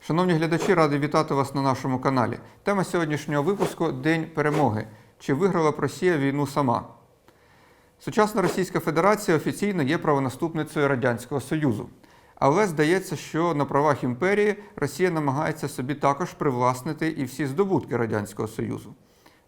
Шановні глядачі, радий вітати вас на нашому каналі. Тема сьогоднішнього випуску – День перемоги. Чи виграла б Росія війну сама? Сучасна Російська Федерація офіційно є правонаступницею Радянського Союзу. Але здається, що на правах імперії Росія намагається собі також привласнити і всі здобутки Радянського Союзу.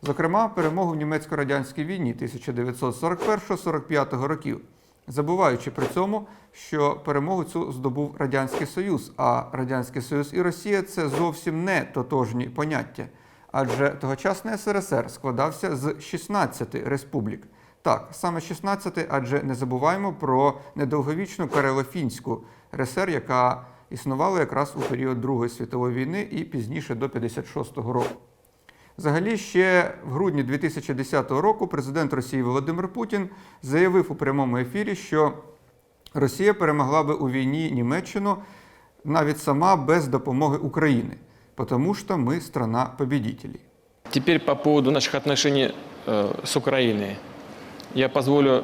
Зокрема, перемогу в німецько-радянській війні 1941-1945 років, забуваючи при цьому, що перемогу цю здобув Радянський Союз, а Радянський Союз і Росія – це зовсім не тотожні поняття. Адже тогочасний СРСР складався з 16 республік. Так, саме 16, адже не забуваємо про недовговічну Карело-Фінську РСР, яка існувала якраз у період Другої світової війни і пізніше до 1956 року. Взагалі, ще в грудні 2010 року президент Росії Володимир Путін заявив у прямому ефірі, що Росія перемогла би у війні Німеччину навіть сама без допомоги України, тому що ми страна победителей. Теперь по поводу наших отношений с Украиной. Я позволю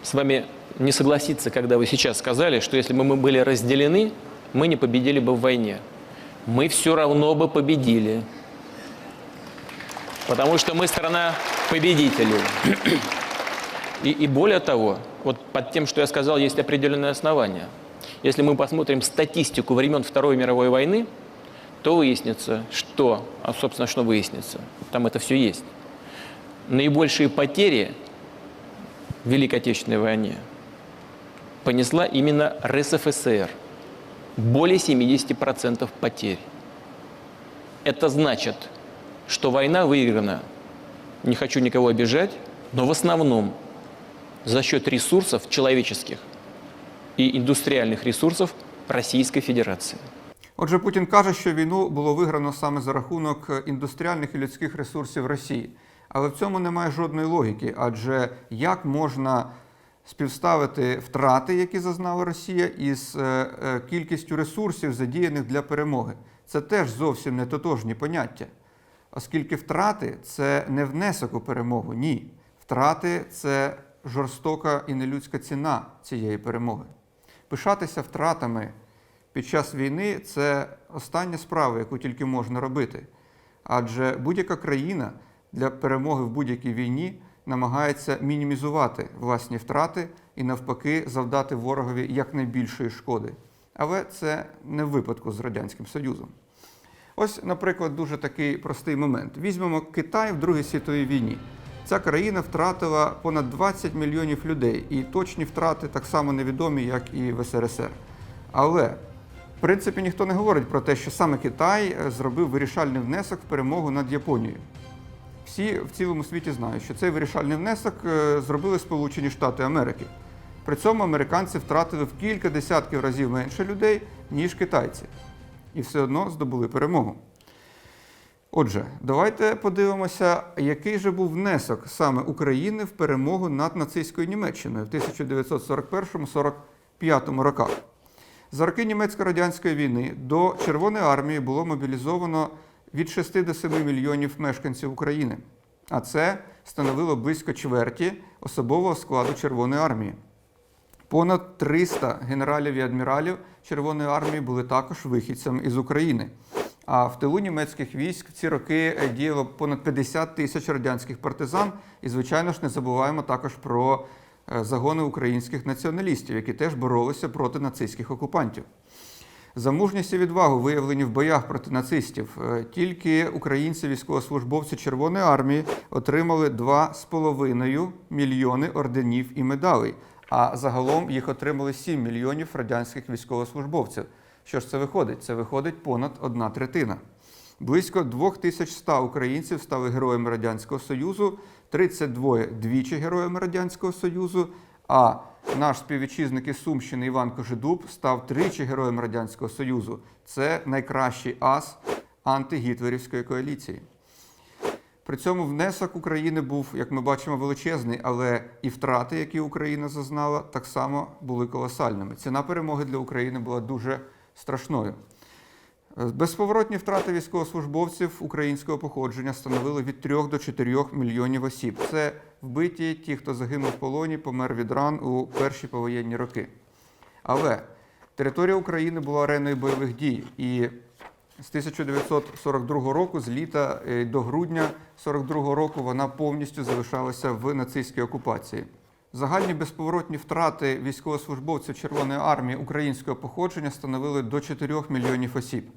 с вами не согласиться, когда вы сейчас сказали, что если бы мы были разделены, мы не победили бы в войне. Мы все равно бы победили. Потому что мы страна победителей. И более того, вот под тем, что я сказал, есть определенные основания. Если мы посмотрим статистику времен Второй мировой войны, то выяснится, что, собственно, что выяснится, там это все есть. Наибольшие потери в Великой Отечественной войне понесла именно РСФСР. Более 70% потерь. Это значит, что война выиграна, не хочу никого обижать, но в основном за счет ресурсов человеческих и индустриальных ресурсов Российской Федерации. Отже, Путін каже, що війну було виграно саме за рахунок індустріальних і людських ресурсів Росії. Але в цьому немає жодної логіки, адже як можна співставити втрати, які зазнала Росія, із кількістю ресурсів, задіяних для перемоги? Це теж зовсім не тотожні поняття. Оскільки втрати – це не внесок у перемогу, ні. Втрати – це жорстока і нелюдська ціна цієї перемоги. Пишатися втратами під час війни – це остання справа, яку тільки можна робити. Адже будь-яка країна для перемоги в будь-якій війні намагається мінімізувати власні втрати і навпаки завдати ворогові якнайбільшої шкоди. Але це не в випадку з Радянським Союзом. Ось, наприклад, дуже такий простий момент. Візьмемо Китай в Другій світовій війні. Ця країна втратила понад 20 мільйонів людей, і точні втрати так само невідомі, як і в СРСР. Але, в принципі, ніхто не говорить про те, що саме Китай зробив вирішальний внесок в перемогу над Японією. Всі в цілому світі знають, що цей вирішальний внесок зробили Сполучені Штати Америки. При цьому американці втратили в кілька десятків разів менше людей, ніж китайці. І все одно здобули перемогу. Отже, давайте подивимося, який же був внесок саме України в перемогу над нацистською Німеччиною в 1941-1945 роках. За роки німецько-радянської війни до Червоної армії було мобілізовано від 6 до 7 мільйонів мешканців України. А це становило близько чверті особового складу Червоної армії. Понад 300 генералів і адміралів Червоної армії були також вихідцями із України. А в тилу німецьких військ в ці роки діяло понад 50 тисяч радянських партизан. І, звичайно ж, не забуваємо також про загони українських націоналістів, які теж боролися проти нацистських окупантів. За мужність і відвагу, виявлені в боях проти нацистів, тільки українці-військовослужбовці Червоної армії отримали 2,5 мільйони орденів і медалей, а загалом їх отримали 7 мільйонів радянських військовослужбовців. Що ж це виходить? Це виходить понад 1/3. Близько 2100 українців стали героями Радянського Союзу, 32 двічі героями Радянського Союзу, а наш співвітчизник із Сумщини Іван Кожедуб став тричі героєм Радянського Союзу. Це найкращий ас антигітлерівської коаліції. При цьому внесок України був, як ми бачимо, величезний, але і втрати, які Україна зазнала, так само були колосальними. Ціна перемоги для України була дуже страшною. Безповоротні втрати військовослужбовців українського походження становили від 3 до 4 мільйонів осіб. Це вбиті, ті, хто загинув в полоні, помер від ран у перші повоєнні роки. Але Територія України була ареною бойових дій, і з 1942 року, з літа до грудня 1942 року, вона повністю залишалася в нацистській окупації. Загальні безповоротні втрати військовослужбовців Червоної армії українського походження становили до 4 мільйонів осіб.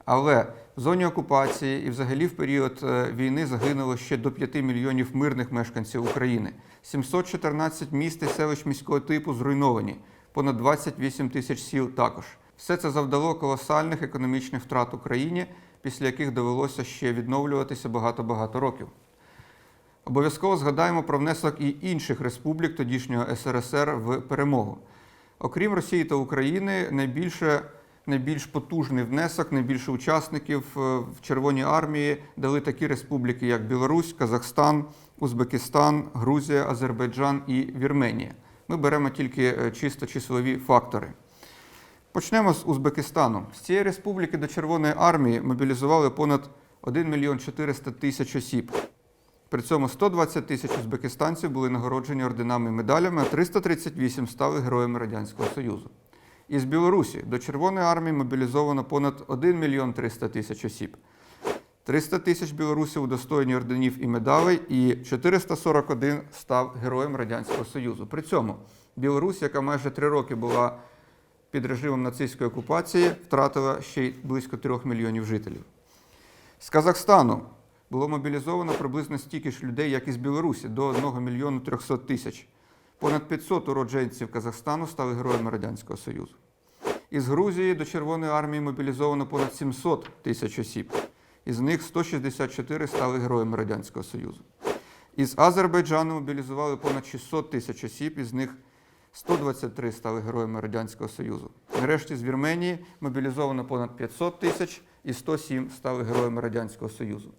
Але в зоні окупації і взагалі в період війни загинуло ще до 5 мільйонів мирних мешканців України. 714 міст і селищ міського типу зруйновані, понад 28 тисяч сіл також. Все це завдало колосальних економічних втрат Україні, після яких довелося ще відновлюватися багато-багато років. Обов'язково згадаємо про внесок і інших республік тодішнього СРСР в перемогу. Окрім Росії та України, найбільш потужний внесок, найбільше учасників в Червоній армії дали такі республіки, як Білорусь, Казахстан, Узбекистан, Грузія, Азербайджан і Вірменія. Ми беремо тільки чисто числові фактори. Почнемо з Узбекистану. З цієї республіки до Червоної армії мобілізували понад 1 мільйон 400 тисяч осіб. При цьому 120 тисяч узбекистанців були нагороджені орденами і медалями, а 338 стали героями Радянського Союзу. Із Білорусі до Червоної армії мобілізовано понад 1 мільйон 300 тисяч осіб. 300 тисяч білорусів удостоєні орденів і медалей, і 441 став героєм Радянського Союзу. При цьому Білорусь, яка майже 3 роки була під режимом нацистської окупації, втратила ще й близько 3 мільйонів жителів. З Казахстану було мобілізовано приблизно стільки ж людей, як і з Білорусі, до 1 мільйону 300 тисяч. Понад 500 уродженців Казахстану стали героями Радянського Союзу. Із Грузії до Червоної армії мобілізовано понад 700 тисяч осіб. Із них 164 стали героями Радянського Союзу. Із Азербайджану мобілізували понад 600 тисяч осіб, із них 123 стали героями Радянського Союзу. Нарешті з Вірменії мобілізовано понад 500 тисяч і 107 стали героями Радянського Союзу.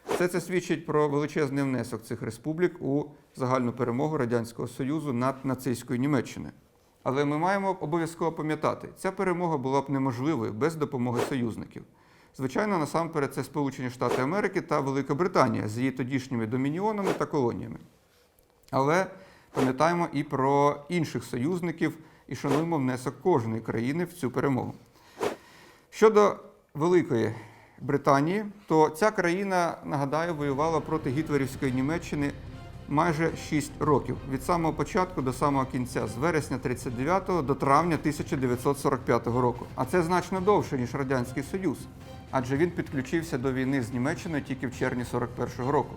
Все це свідчить про величезний внесок цих республік у загальну перемогу Радянського Союзу над нацистською Німеччиною. Але ми маємо обов'язково пам'ятати, ця перемога була б неможливою без допомоги союзників. Звичайно, насамперед це Сполучені Штати Америки та Велика Британія з її тодішніми домініонами та колоніями. Але пам'ятаємо і про інших союзників і шануємо внесок кожної країни в цю перемогу. Щодо Великої Британії, то ця країна, нагадаю, воювала проти гітлерівської Німеччини майже 6 років. Від самого початку до самого кінця, з вересня 1939 до травня 1945 року. А це значно довше, ніж Радянський Союз, адже він підключився до війни з Німеччиною тільки в червні 1941 року.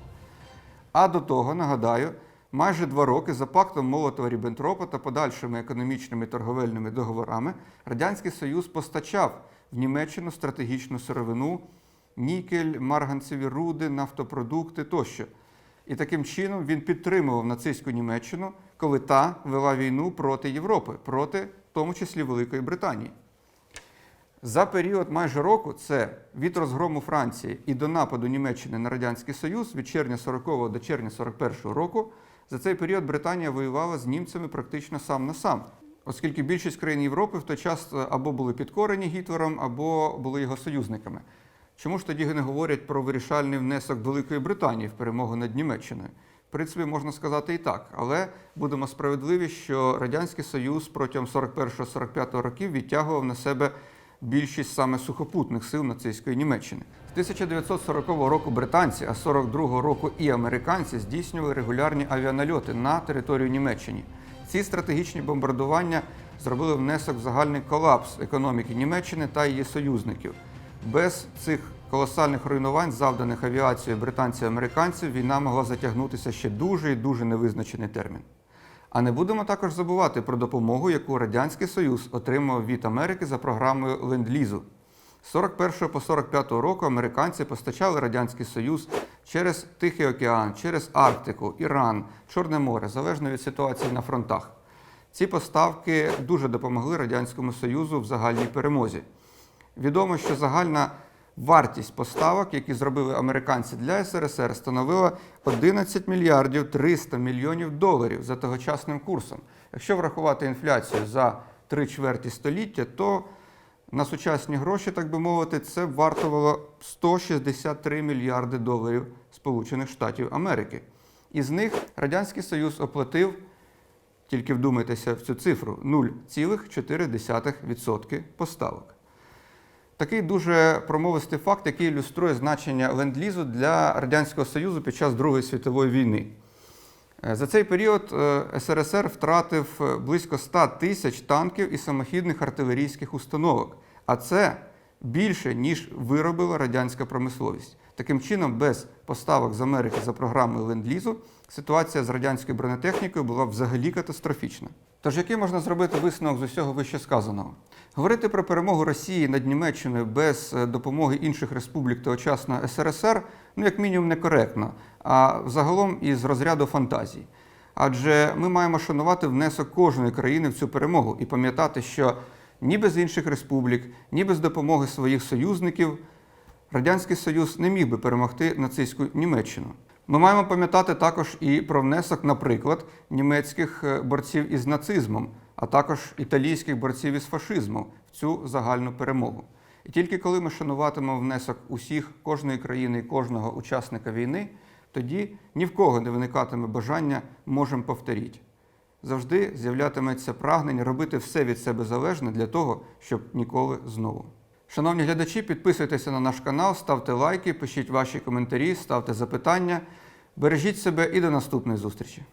А до того, нагадаю, майже 2 роки за пактом Молотова-Ріббентропа та подальшими економічними торговельними договорами Радянський Союз постачав в Німеччину стратегічну сировину, нікель, марганцеві руди, нафтопродукти тощо. І таким чином він підтримував нацистську Німеччину, коли та вела війну проти Європи, проти, в тому числі, Великої Британії. За період майже року, це від розгрому Франції і до нападу Німеччини на Радянський Союз від червня 40-го до червня 41-го року, за цей період Британія воювала з німцями практично сам на сам, оскільки більшість країн Європи в той час або були підкорені Гітлером, або були його союзниками. Чому ж тоді не говорять про вирішальний внесок Великої Британії в перемогу над Німеччиною? В принципі, можна сказати і так, але будемо справедливі, що Радянський Союз протягом 41-45 років відтягував на себе більшість саме сухопутних сил нацистської Німеччини. З 1940 року британці, а з 1942 року і американці здійснювали регулярні авіанальоти на територію Німеччини. Ці стратегічні бомбардування зробили внесок в загальний колапс економіки Німеччини та її союзників. Без цих колосальних руйнувань, завданих авіацією британців і американців, війна могла затягнутися ще дуже і дуже невизначений термін. А не будемо також забувати про допомогу, яку Радянський Союз отримав від Америки за програмою Ленд-Лізу. З 41 по 45 року американці постачали Радянський Союз через Тихий океан, через Арктику, Іран, Чорне море, залежно від ситуації на фронтах. Ці поставки дуже допомогли Радянському Союзу в загальній перемозі. Відомо, що загальна вартість поставок, які зробили американці для СРСР, становила 11 мільярдів 300 мільйонів доларів за тогочасним курсом. Якщо врахувати інфляцію за 3/4 століття, то на сучасні гроші, так би мовити, це вартувало 163 мільярди доларів Сполучених Штатів Америки. Із них Радянський Союз оплатив Тільки вдумайтеся в цю цифру – 0,4% поставок. Такий дуже промовистий факт, який ілюструє значення ленд-лізу для Радянського Союзу під час Другої світової війни. За цей період СРСР втратив близько 100 тисяч танків і самохідних артилерійських установок, а це більше, ніж виробила радянська промисловість. Таким чином, без поставок з Америки за програмою ленд-лізу ситуація з радянською бронетехнікою була взагалі катастрофічна. Тож який можна зробити висновок з усього вищесказаного? Говорити про перемогу Росії над Німеччиною без допомоги інших республік тогочасного СРСР, як мінімум, некоректно, а загалом із розряду фантазій. Адже ми маємо шанувати внесок кожної країни в цю перемогу і пам'ятати, що ні без інших республік, ні без допомоги своїх союзників Радянський Союз не міг би перемогти нацистську Німеччину. Ми маємо пам'ятати також і про внесок, наприклад, німецьких борців із нацизмом, а також італійських борців із фашизмом в цю загальну перемогу. І тільки коли ми шануватимемо внесок усіх, кожної країни і кожного учасника війни, тоді ні в кого не виникатиме бажання «можем повторіть». Завжди з'являтиметься прагнення робити все від себе залежне для того, щоб ніколи знову. Шановні глядачі, підписуйтеся на наш канал, ставте лайки, пишіть ваші коментарі, ставте запитання. Бережіть себе і до наступної зустрічі.